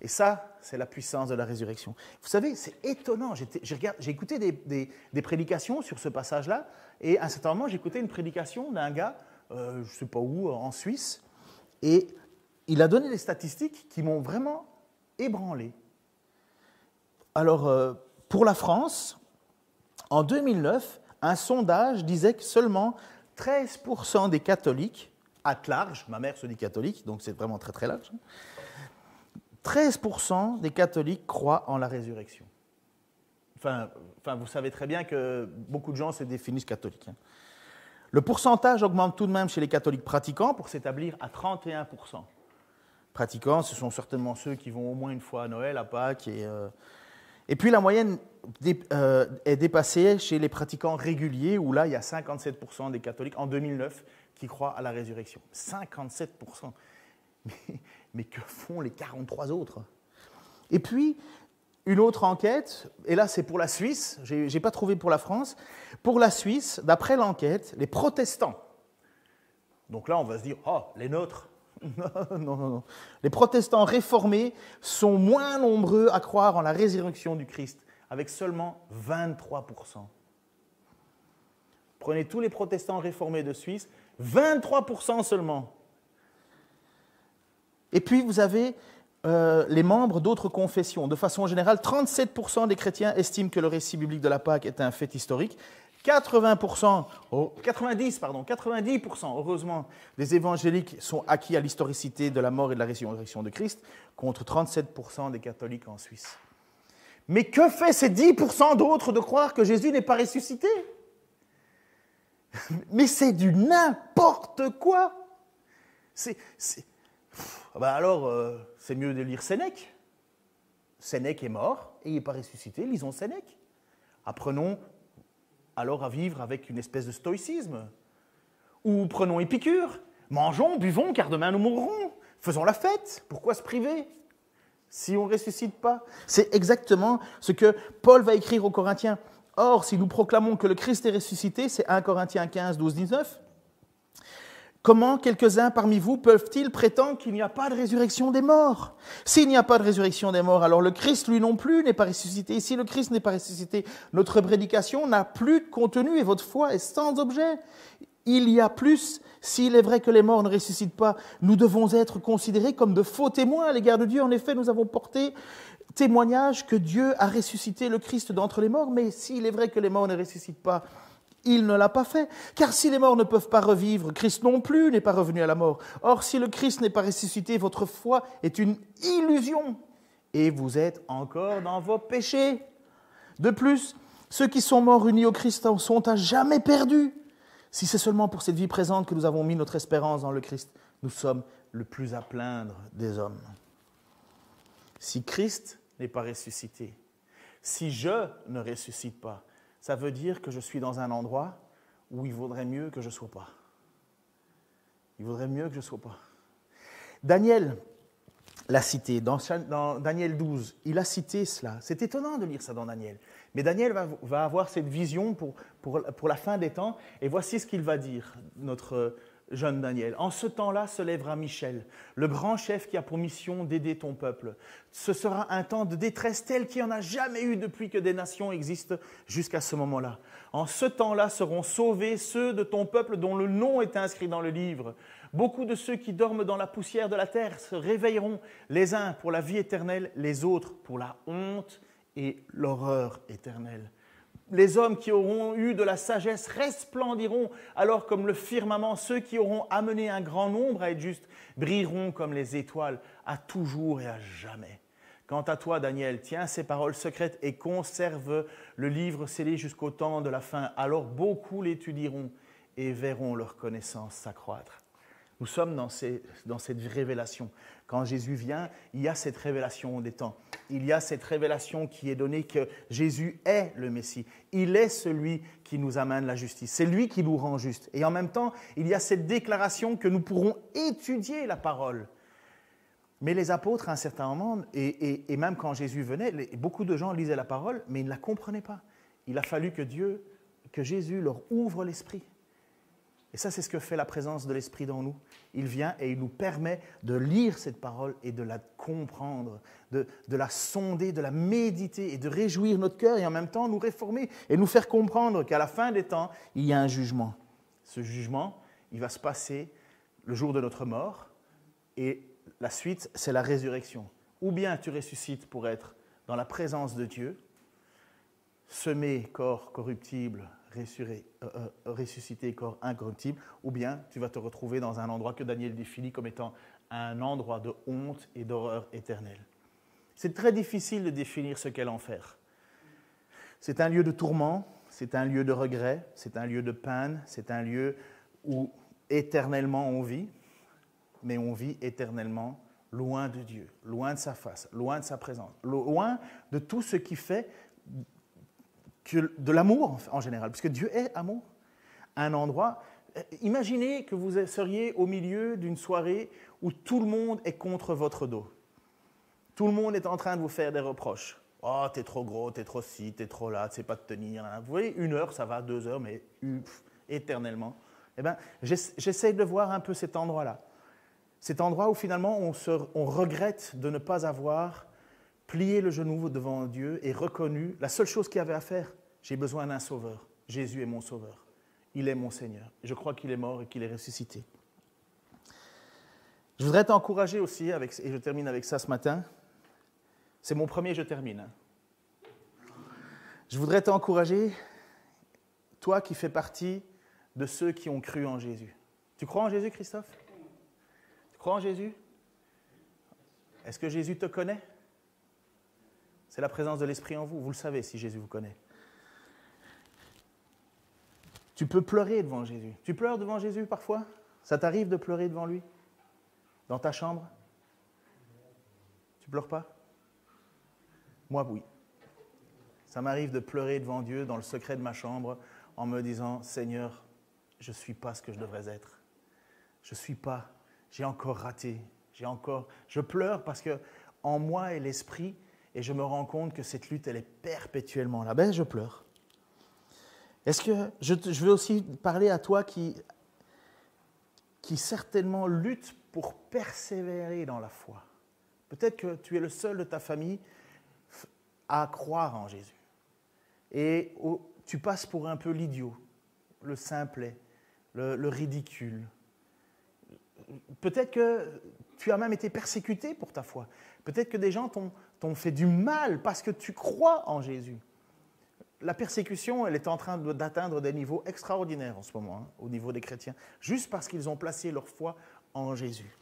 Et ça, c'est la puissance de la résurrection. Vous savez, c'est étonnant. J'ai écouté des prédications sur ce passage-là, et à un certain moment, j'ai écouté une prédication d'un gars, je ne sais pas où, en Suisse, et il a donné des statistiques qui m'ont vraiment ébranlé. Alors, pour la France, en 2009, un sondage disait que seulement 13% des catholiques, at large, ma mère se dit catholique, donc c'est vraiment très très large, 13% des catholiques croient en la résurrection. Enfin, vous savez très bien que beaucoup de gens se définissent catholiques. Le pourcentage augmente tout de même chez les catholiques pratiquants pour s'établir à 31%. Pratiquants, ce sont certainement ceux qui vont au moins une fois à Noël, à Pâques. Et puis la moyenne est dépassée chez les pratiquants réguliers, où là, il y a 57% des catholiques en 2009 qui croient à la résurrection. 57%. Mais que font les 43 autres? Et puis, une autre enquête, et là c'est pour la Suisse, je n'ai pas trouvé pour la France, pour la Suisse, d'après l'enquête, les protestants, donc là on va se dire, oh, les nôtres, non. Les protestants réformés sont moins nombreux à croire en la résurrection du Christ, avec seulement 23%. Prenez tous les protestants réformés de Suisse, 23% seulement. Et puis, vous avez les membres d'autres confessions. De façon générale, 37% des chrétiens estiment que le récit biblique de la Pâque est un fait historique. 90%, heureusement, des évangéliques sont acquis à l'historicité de la mort et de la résurrection de Christ, contre 37% des catholiques en Suisse. Mais que fait ces 10% d'autres de croire que Jésus n'est pas ressuscité? Mais c'est du n'importe quoi. Alors, c'est mieux de lire Sénèque. Sénèque est mort et il n'est pas ressuscité, lisons Sénèque. Apprenons alors à vivre avec une espèce de stoïcisme. Ou prenons Épicure, mangeons, buvons, car demain nous mourrons. Faisons la fête, pourquoi se priver si on ne ressuscite pas? C'est exactement ce que Paul va écrire aux Corinthiens. Or, si nous proclamons que le Christ est ressuscité, c'est 1 Corinthiens 15, 12, 19, comment quelques-uns parmi vous peuvent-ils prétendre qu'il n'y a pas de résurrection des morts? S'il n'y a pas de résurrection des morts, alors le Christ, lui non plus, n'est pas ressuscité. Et si le Christ n'est pas ressuscité, notre prédication n'a plus de contenu et votre foi est sans objet. Il y a plus, s'il est vrai que les morts ne ressuscitent pas, nous devons être considérés comme de faux témoins à l'égard de Dieu. En effet, nous avons porté témoignage que Dieu a ressuscité le Christ d'entre les morts, mais s'il est vrai que les morts ne ressuscitent pas, il ne l'a pas fait. Car si les morts ne peuvent pas revivre, Christ non plus n'est pas revenu à la mort. Or, si le Christ n'est pas ressuscité, votre foi est une illusion et vous êtes encore dans vos péchés. De plus, ceux qui sont morts unis au Christ sont à jamais perdus. Si c'est seulement pour cette vie présente que nous avons mis notre espérance dans le Christ, nous sommes le plus à plaindre des hommes. Si Christ n'est pas ressuscité, si je ne ressuscite pas, ça veut dire que je suis dans un endroit où il vaudrait mieux que je ne sois pas. Il vaudrait mieux que je ne sois pas. Daniel, l'a cité. Dans Daniel 12, il a cité cela. C'est étonnant de lire ça dans Daniel. Mais Daniel va avoir cette vision pour la fin des temps. Et voici ce qu'il va dire, notre jeune Daniel. En ce temps-là se lèvera Michel, le grand chef qui a pour mission d'aider ton peuple. Ce sera un temps de détresse tel qu'il n'y en a jamais eu depuis que des nations existent jusqu'à ce moment-là. En ce temps-là seront sauvés ceux de ton peuple dont le nom est inscrit dans le livre. Beaucoup de ceux qui dorment dans la poussière de la terre se réveilleront, les uns pour la vie éternelle, les autres pour la honte et l'horreur éternelle. Les hommes qui auront eu de la sagesse resplendiront, alors comme le firmament, ceux qui auront amené un grand nombre à être justes brilleront comme les étoiles, à toujours et à jamais. Quant à toi, Daniel, tiens ces paroles secrètes et conserve le livre scellé jusqu'au temps de la fin. Alors beaucoup l'étudieront et verront leur connaissance s'accroître. Nous sommes dans cette révélation. Quand Jésus vient, il y a cette révélation des temps. Il y a cette révélation qui est donnée que Jésus est le Messie. Il est celui qui nous amène la justice. C'est lui qui nous rend justes. Et en même temps, il y a cette déclaration que nous pourrons étudier la parole. Mais les apôtres, à un certain moment, et même quand Jésus venait, beaucoup de gens lisaient la parole, mais ils ne la comprenaient pas. Il a fallu que Jésus leur ouvre l'esprit. Et ça, c'est ce que fait la présence de l'Esprit dans nous. Il vient et il nous permet de lire cette parole et de la comprendre, de la sonder, de la méditer et de réjouir notre cœur et en même temps nous réformer et nous faire comprendre qu'à la fin des temps, il y a un jugement. Ce jugement, il va se passer le jour de notre mort et la suite, c'est la résurrection. Ou bien tu ressuscites pour être dans la présence de Dieu, semé corps corruptible, ressuscité corps incorruptible, ou bien tu vas te retrouver dans un endroit que Daniel définit comme étant un endroit de honte et d'horreur éternelle. C'est très difficile de définir ce qu'est l'enfer. C'est un lieu de tourment, c'est un lieu de regret, c'est un lieu de peine, c'est un lieu où éternellement on vit, mais on vit éternellement loin de Dieu, loin de sa face, loin de sa présence, loin de tout ce qui fait de l'amour en général, puisque Dieu est amour. Un endroit, imaginez que vous seriez au milieu d'une soirée où tout le monde est contre votre dos. Tout le monde est en train de vous faire des reproches. « Oh, t'es trop gros, t'es trop ci, t'es trop là, tu sais pas te tenir. » Vous voyez, 1 heure, ça va, 2 heures, mais éternellement. Eh bien, j'essaie de voir un peu cet endroit-là. Cet endroit où finalement on regrette de ne pas avoir plié le genou devant Dieu et reconnu la seule chose qu'il y avait à faire. J'ai besoin d'un sauveur. Jésus est mon sauveur. Il est mon Seigneur. Je crois qu'il est mort et qu'il est ressuscité. Je voudrais t'encourager aussi, et je termine avec ça ce matin. C'est mon premier, je termine. Je voudrais t'encourager, toi qui fais partie de ceux qui ont cru en Jésus. Tu crois en Jésus, Christophe? Tu crois en Jésus? Est-ce que Jésus te connaît? C'est la présence de l'Esprit en vous. Vous le savez si Jésus vous connaît. Tu peux pleurer devant Jésus. Tu pleures devant Jésus parfois? Ça t'arrive de pleurer devant lui? Dans ta chambre? Tu pleures pas? Moi, oui. Ça m'arrive de pleurer devant Dieu dans le secret de ma chambre en me disant « Seigneur, je ne suis pas ce que je devrais être. Je ne suis pas. J'ai encore raté. Je pleure parce qu'en moi est l'Esprit et je me rends compte que cette lutte, elle est perpétuellement là. Ben, je pleure. Est-ce que je veux aussi parler à toi qui certainement lutte pour persévérer dans la foi. Peut-être que tu es le seul de ta famille à croire en Jésus. Et tu passes pour un peu l'idiot, le simplet, le ridicule. Peut-être que tu as même été persécuté pour ta foi. Peut-être que des gens t'ont fait du mal parce que tu crois en Jésus. La persécution, elle est en train d'atteindre des niveaux extraordinaires en ce moment, au niveau des chrétiens, juste parce qu'ils ont placé leur foi en Jésus.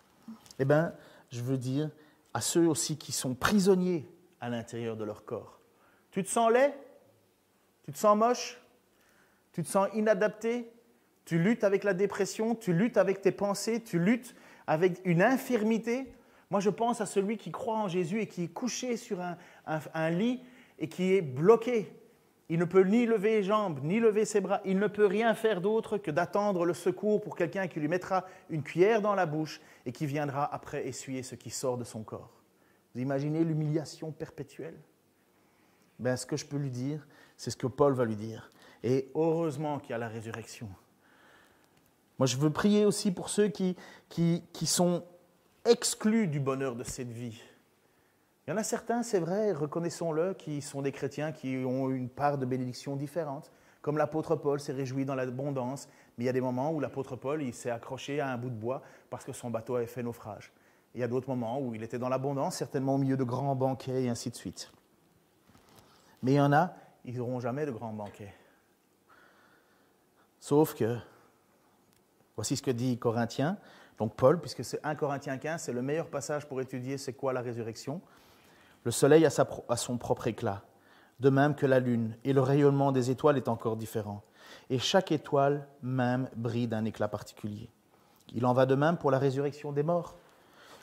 Eh bien, je veux dire à ceux aussi qui sont prisonniers à l'intérieur de leur corps. Tu te sens laid? Tu te sens moche? Tu te sens inadapté? Tu luttes avec la dépression? Tu luttes avec tes pensées? Tu luttes avec une infirmité? Moi, je pense à celui qui croit en Jésus et qui est couché sur un lit et qui est bloqué. Il ne peut ni lever les jambes, ni lever ses bras. Il ne peut rien faire d'autre que d'attendre le secours pour quelqu'un qui lui mettra une cuillère dans la bouche et qui viendra après essuyer ce qui sort de son corps. Vous imaginez l'humiliation perpétuelle? Ben, ce que je peux lui dire, c'est ce que Paul va lui dire. Et heureusement qu'il y a la résurrection. Moi, je veux prier aussi pour ceux qui sont exclus du bonheur de cette vie. Il y en a certains, c'est vrai, reconnaissons-le, qui sont des chrétiens qui ont une part de bénédiction différente. Comme l'apôtre Paul s'est réjoui dans l'abondance, mais il y a des moments où l'apôtre Paul il s'est accroché à un bout de bois parce que son bateau avait fait naufrage. Et il y a d'autres moments où il était dans l'abondance, certainement au milieu de grands banquets et ainsi de suite. Mais il y en a, ils n'auront jamais de grands banquets. Sauf que, voici ce que dit Corinthiens, donc Paul, puisque c'est 1 Corinthiens 15, c'est le meilleur passage pour étudier c'est quoi la résurrection. Le soleil a son propre éclat, de même que la lune, et le rayonnement des étoiles est encore différent. Et chaque étoile même brille d'un éclat particulier. Il en va de même pour la résurrection des morts.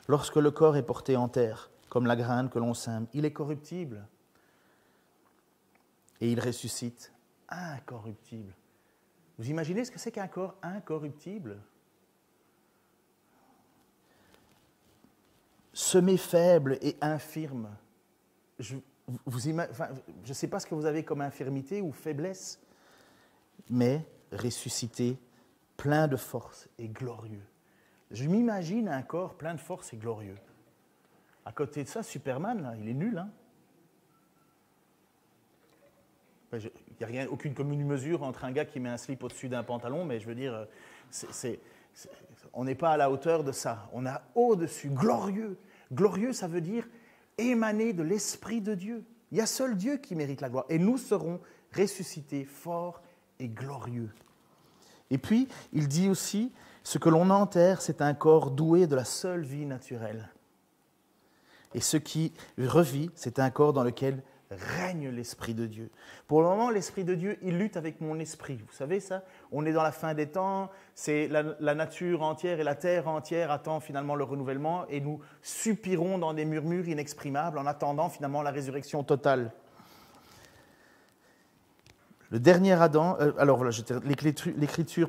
Lorsque le corps est porté en terre, comme la graine que l'on sème, il est corruptible. Et il ressuscite incorruptible. Vous imaginez ce que c'est qu'un corps incorruptible? Semé faible et infirme. Je ne sais pas ce que vous avez comme infirmité ou faiblesse, mais ressuscité, plein de force et glorieux. Je m'imagine un corps plein de force et glorieux. À côté de ça, Superman, là, il est nul. Hein? Il n'y a aucune commune mesure entre un gars qui met un slip au-dessus d'un pantalon, mais je veux dire, on n'est pas à la hauteur de ça. On est au-dessus, glorieux. Glorieux, ça veut dire émané de l'Esprit de Dieu. Il y a seul Dieu qui mérite la gloire. Et nous serons ressuscités forts et glorieux. Et puis, il dit aussi, ce que l'on enterre, c'est un corps doué de la seule vie naturelle. Et ce qui revit, c'est un corps dans lequel règne l'Esprit de Dieu. Pour le moment, l'Esprit de Dieu, il lutte avec mon esprit. Vous savez ça? On est dans la fin des temps, c'est la nature entière et la terre entière attend finalement le renouvellement et nous soupirons dans des murmures inexprimables en attendant finalement la résurrection totale. Le dernier Adam, l'Écriture,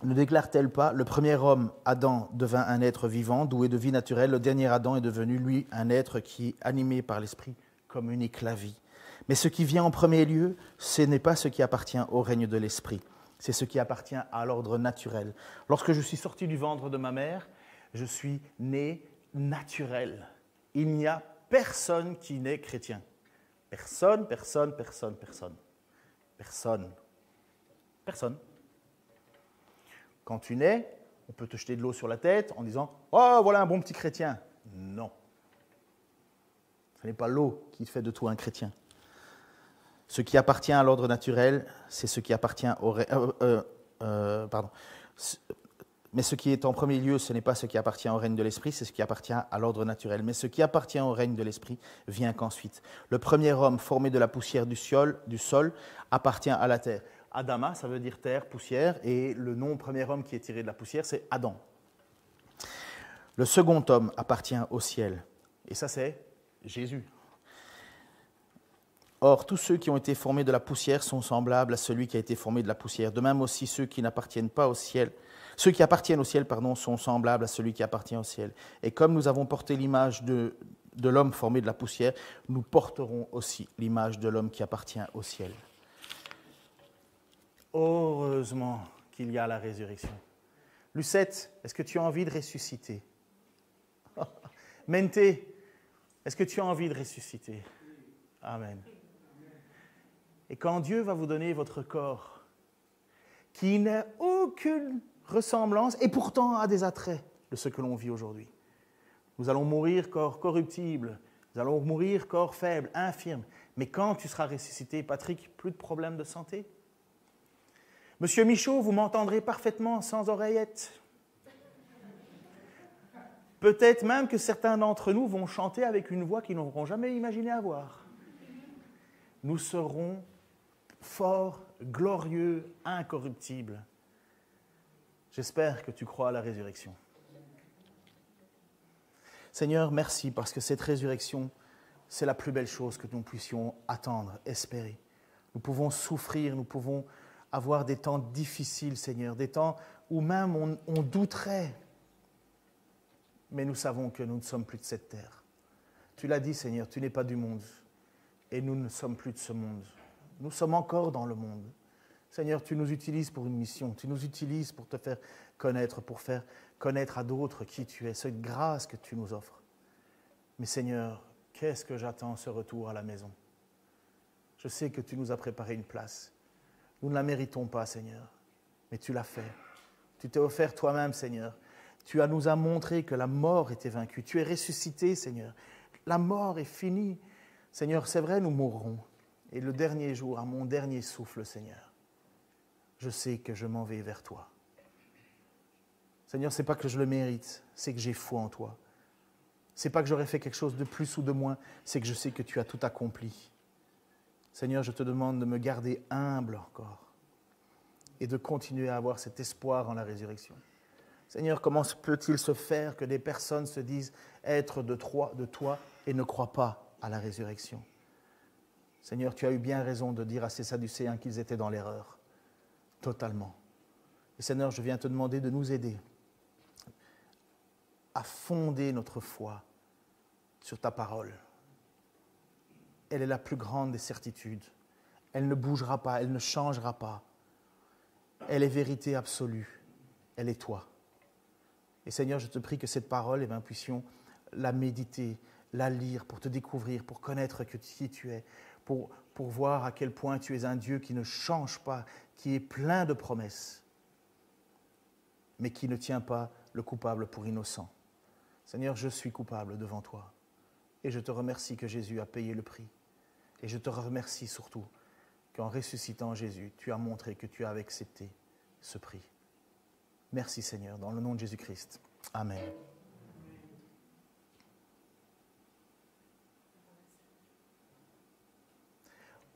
ne déclare-t-elle pas, le premier homme, Adam, devint un être vivant, doué de vie naturelle, le dernier Adam est devenu, lui, un être qui est animé par l'Esprit, communique la vie. Mais ce qui vient en premier lieu, ce n'est pas ce qui appartient au règne de l'esprit, c'est ce qui appartient à l'ordre naturel. Lorsque je suis sorti du ventre de ma mère, je suis né naturel. Il n'y a personne qui naît chrétien. Personne. Quand tu nais, on peut te jeter de l'eau sur la tête en disant « Oh, voilà un bon petit chrétien ». Non. Ce n'est pas l'eau qui fait de toi un chrétien. Ce qui appartient à l'ordre naturel, c'est ce qui appartient au... Mais ce qui est en premier lieu, ce n'est pas ce qui appartient au règne de l'esprit, c'est ce qui appartient à l'ordre naturel. Mais ce qui appartient au règne de l'esprit vient qu'ensuite. Le premier homme formé de la poussière du sol appartient à la terre. Adama, ça veut dire terre, poussière, et le nom premier homme qui est tiré de la poussière, c'est Adam. Le second homme appartient au ciel. Et ça, c'est Jésus. Or, tous ceux qui ont été formés de la poussière sont semblables à celui qui a été formé de la poussière. De même aussi, ceux qui n'appartiennent pas au ciel, ceux qui appartiennent au ciel, sont semblables à celui qui appartient au ciel. Et comme nous avons porté l'image de l'homme formé de la poussière, nous porterons aussi l'image de l'homme qui appartient au ciel. Heureusement qu'il y a la résurrection. Lucette, est-ce que tu as envie de ressusciter? Mente, est-ce que tu as envie de ressusciter? Amen. Et quand Dieu va vous donner votre corps, qui n'a aucune ressemblance et pourtant a des attraits de ce que l'on vit aujourd'hui. Nous allons mourir corps corruptible, nous allons mourir corps faible, infirme. Mais quand tu seras ressuscité, Patrick, plus de problèmes de santé? Monsieur Michaud, vous m'entendrez parfaitement sans oreillette. Peut-être même que certains d'entre nous vont chanter avec une voix qu'ils n'auront jamais imaginé avoir. Nous serons forts, glorieux, incorruptibles. J'espère que tu crois à la résurrection. Seigneur, merci parce que cette résurrection, c'est la plus belle chose que nous puissions attendre, espérer. Nous pouvons souffrir, nous pouvons avoir des temps difficiles, Seigneur, des temps où même on douterait. Mais nous savons que nous ne sommes plus de cette terre. Tu l'as dit, Seigneur, tu n'es pas du monde. Et nous ne sommes plus de ce monde. Nous sommes encore dans le monde. Seigneur, tu nous utilises pour une mission. Tu nous utilises pour te faire connaître, pour faire connaître à d'autres qui tu es, cette grâce que tu nous offres. Mais Seigneur, qu'est-ce que j'attends ce retour à la maison? Je sais que tu nous as préparé une place. Nous ne la méritons pas, Seigneur, mais tu l'as fait. Tu t'es offert toi-même, Seigneur. Tu nous as montré que la mort était vaincue. Tu es ressuscité, Seigneur. La mort est finie. Seigneur, c'est vrai, nous mourrons. Et le dernier jour, à mon dernier souffle, Seigneur, je sais que je m'en vais vers toi. Seigneur, ce n'est pas que je le mérite, c'est que j'ai foi en toi. Ce n'est pas que j'aurais fait quelque chose de plus ou de moins, c'est que je sais que tu as tout accompli. Seigneur, je te demande de me garder humble encore et de continuer à avoir cet espoir en la résurrection. Seigneur, comment peut-il se faire que des personnes se disent être de toi et ne croient pas à la résurrection? Seigneur, tu as eu bien raison de dire à ces Sadducéens qu'ils étaient dans l'erreur, totalement. Et Seigneur, je viens te demander de nous aider à fonder notre foi sur ta parole. Elle est la plus grande des certitudes. Elle ne bougera pas, elle ne changera pas. Elle est vérité absolue. Elle est toi. Et Seigneur, je te prie que cette parole, nous puissions la méditer, la lire pour te découvrir, pour connaître qui tu es, pour voir à quel point tu es un Dieu qui ne change pas, qui est plein de promesses, mais qui ne tient pas le coupable pour innocent. Seigneur, je suis coupable devant toi. Et je te remercie que Jésus a payé le prix. Et je te remercie surtout qu'en ressuscitant Jésus, tu as montré que tu as accepté ce prix. Merci Seigneur, dans le nom de Jésus-Christ. Amen.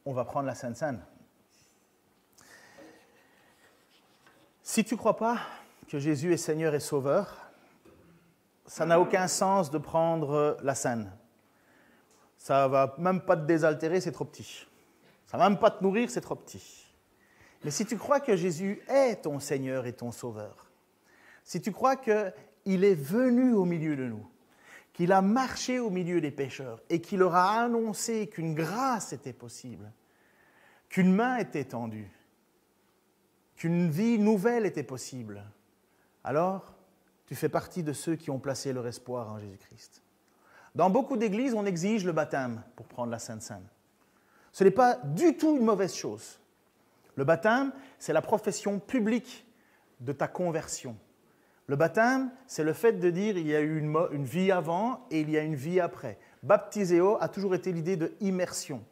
On va prendre la Sainte Seine. Si tu ne crois pas que Jésus est Seigneur et Sauveur, ça n'a aucun sens de prendre la Seine. Ça ne va même pas te désaltérer, c'est trop petit. Ça ne va même pas te nourrir, c'est trop petit. Mais si tu crois que Jésus est ton Seigneur et ton Sauveur, si tu crois qu'il est venu au milieu de nous, qu'il a marché au milieu des pécheurs et qu'il leur a annoncé qu'une grâce était possible, qu'une main était tendue, qu'une vie nouvelle était possible, alors tu fais partie de ceux qui ont placé leur espoir en Jésus-Christ. Dans beaucoup d'églises, on exige le baptême pour prendre la Sainte Seine. Ce n'est pas du tout une mauvaise chose. Le baptême, c'est la profession publique de ta conversion. Le baptême, c'est le fait de dire il y a eu une vie avant et il y a une vie après. Baptiseo a toujours été l'idée de immersion.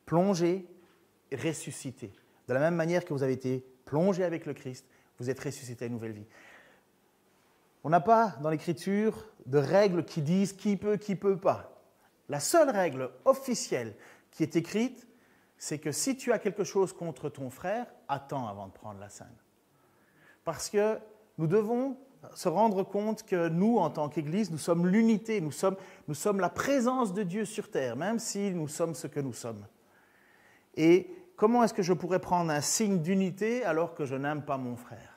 Plonger, ressusciter. De la même manière que vous avez été plongé avec le Christ, vous êtes ressuscité à une nouvelle vie. On n'a pas dans l'Écriture de règles qui disent qui peut pas. La seule règle officielle qui est écrite, c'est que si tu as quelque chose contre ton frère, attends avant de prendre la Seine. Parce que nous devons se rendre compte que nous, en tant qu'Église, nous sommes l'unité, nous sommes la présence de Dieu sur terre, même si nous sommes ce que nous sommes. Et comment est-ce que je pourrais prendre un signe d'unité alors que je n'aime pas mon frère ?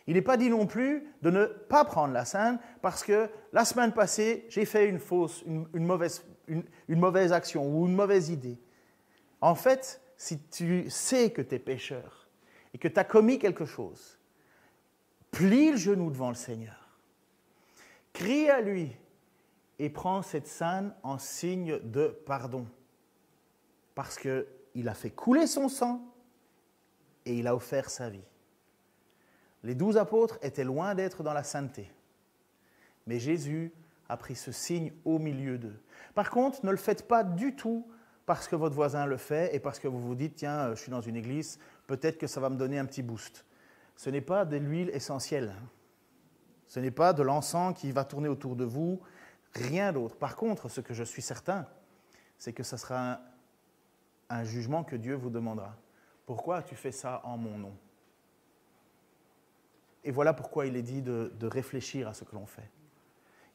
Il n'est pas dit non plus de ne pas prendre la Seine parce que la semaine passée, j'ai fait une mauvaise action ou une mauvaise idée. En fait, si tu sais que tu es pécheur et que tu as commis quelque chose, plie le genou devant le Seigneur, crie à lui et prends cette Seine en signe de pardon. Parce qu'il a fait couler son sang et il a offert sa vie. Les 12 apôtres étaient loin d'être dans la sainteté. Mais Jésus a pris ce signe au milieu d'eux. Par contre, ne le faites pas du tout parce que votre voisin le fait et parce que vous vous dites, tiens, je suis dans une église, peut-être que ça va me donner un petit boost. Ce n'est pas de l'huile essentielle. Ce n'est pas de l'encens qui va tourner autour de vous, rien d'autre. Par contre, ce que je suis certain, c'est que ce sera un jugement que Dieu vous demandera. Pourquoi tu fais ça en mon nom ? Et voilà pourquoi il est dit de réfléchir à ce que l'on fait.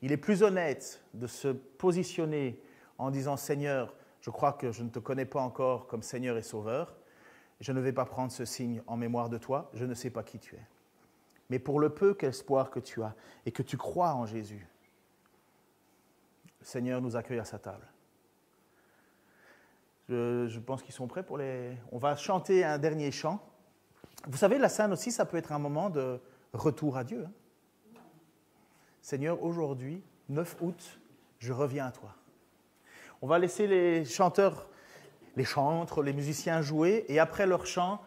Il est plus honnête de se positionner en disant « Seigneur, je crois que je ne te connais pas encore comme Seigneur et Sauveur. Je ne vais pas prendre ce signe en mémoire de toi. Je ne sais pas qui tu es. Mais pour le peu qu'espoir que tu as et que tu crois en Jésus, le Seigneur nous accueille à sa table. Je pense qu'ils sont prêts pour les... On va chanter un dernier chant. Vous savez, la scène aussi, ça peut être un moment de retour à Dieu. Seigneur, aujourd'hui, 9 août, je reviens à toi. On va laisser les chanteurs, les chantres, les musiciens jouer, et après leur chant,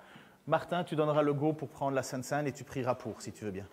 Martin, tu donneras le go pour prendre la Sainte Seine et tu prieras pour, si tu veux bien.